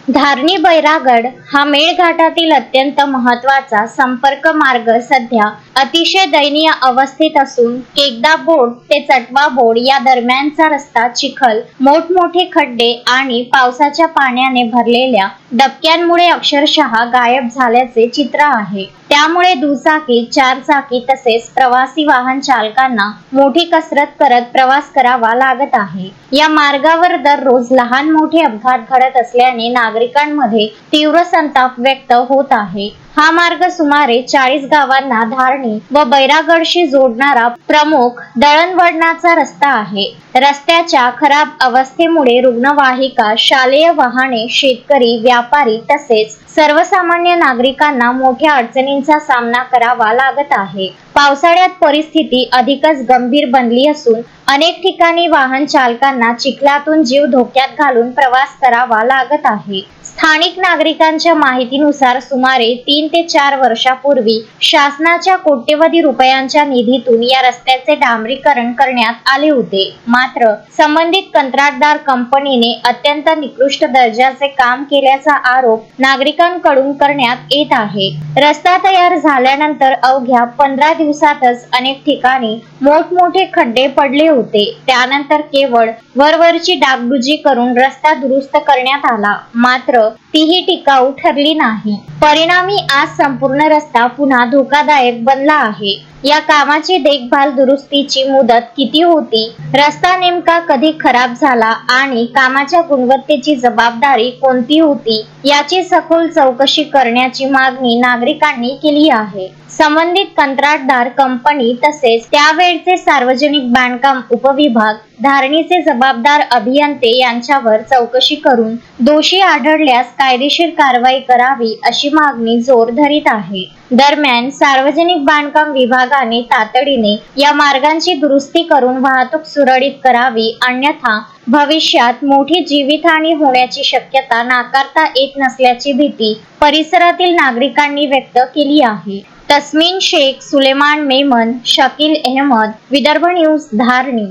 धारणी बैरागड हा मेळघाटातील अत्यंत महत्त्वाचा संपर्क मार्ग सध्या अतिशय दयनीय अवस्थेत असून केकदा बोर्ड ते चटवा बोर्ड या दरम्यानचा रस्ता चिखल, मोठमोठे खड्डे आणि पावसाच्या पाण्याने भरलेल्या डबक्यांमुळे अक्षरशः गायब झाल्याचे चित्र आहे। त्यामुळे दुचाकी, चारचाकी तसेच प्रवासी वाहन चालकांना मोठी कसरत करत प्रवास करावा लागत आहे। या मार्गावर दररोज लहान मोठे अपघात घडत असल्याने नागरिकांमध्ये तीव्र संताप व्यक्त होत आहे। हा मार्ग सुमारे 40 गावांना धारणी व बैरागडशी जोडणारा प्रमुख दळणवळणाचा रस्ता आहे। रस्त्याच्या खराब अवस्थेमुळे रुग्णवाहिका, शालेय वाहने, शेतकरी, व्यापारी तसेच सर्वसामान्य नागरिकांना मोठ्या अडचणींचा सामना करावा लागत आहे। पावसाळ्यात परिस्थिती अधिकच गंभीर बनली असून अनेक ठिकाणी वाहन चालकांना चिखलातून जीव धोक्यात घालून प्रवास करावा लागत आहे। स्थानिक नागरिकांच्या माहितीनुसार सुमारे 3 ते 4 वर्षापूर्वी शासनाच्या कोट्यवधी रुपयांच्या निधीतून या रस्त्याचे डांबरीकरण करण्यात आले होते। मात्र संबंधित कंत्राटदार कंपनीने अत्यंत निकृष्ट दर्जाचे काम केल्याचा आरोप नागरिकांकडून करण्यात येत आहे। रस्ता तयार झाल्यानंतर अवघ्या 15 दिवसातच अनेक ठिकाणी मोठमोठे खड्डे पडले होते। त्यानंतर केवळ वरवरची डागडुजी करून रस्ता दुरुस्त करण्यात आला, मात्र तीही टिकाऊ ठरली नाही। परिणामी आज संपूर्ण रस्ता पुन्हा धोकादायक बनला आहे। या कामाची देखभाल दुरुस्तीची मुदत किती होती, रस्ता नेमका कधी खराब झाला आणि कामाच्या गुणवत्तेची जबाबदारी कोणती होती याची सखोल चौकशी करण्याची मागणी नागरिकांनी केली आहे। संबंधित कंत्राटदार कंपनी तसेच त्यावेळचे सार्वजनिक बांधकाम उपविभाग, धारणीचे जबाबदार अभियंते यांच्यावर चौकशी करून दोषी आढळल्यास कायदेशीर कारवाई करावी अशी मागणी जोर धरीत आहे। दरम्यान सार्वजनिक बांधकाम विभागाने तातडीने या मार्गांची दुरुस्ती करून वाहतूक सुरळीत करावी, अन्यथा भविष्यात मोठी जीवितहानी होण्याची शक्यता नाकारता येत नसल्याची भीती परिसरातील नागरिकांनी व्यक्त केली आहे। तस्मीन शेख, सुलेमान मेमन, शकील अहमद, विदर्भ न्यूज, धारणी।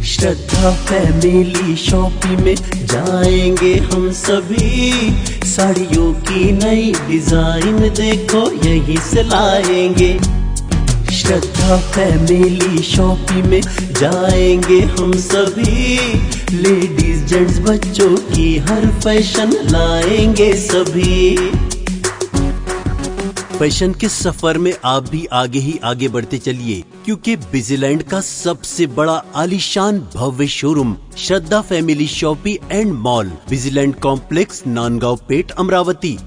श्रद्धा फैमिली शॉपिंग में जाएंगे हम सभी, साड़ियों की नई डिजाइन देखो यहीं से लाएंगे। श्रद्धा फैमिली शॉपिंग में जाएंगे हम सभी, लेडीज जेंट्स बच्चों की हर फैशन लाएंगे सभी। फैशन के सफर में आप भी आगे ही आगे बढ़ते चलिए, क्योंकि बिजीलैंड का सबसे बड़ा आलीशान भव्य showroom Shraddha family shopping and mall, Busyland complex, Nandgaon Peth, Amravati.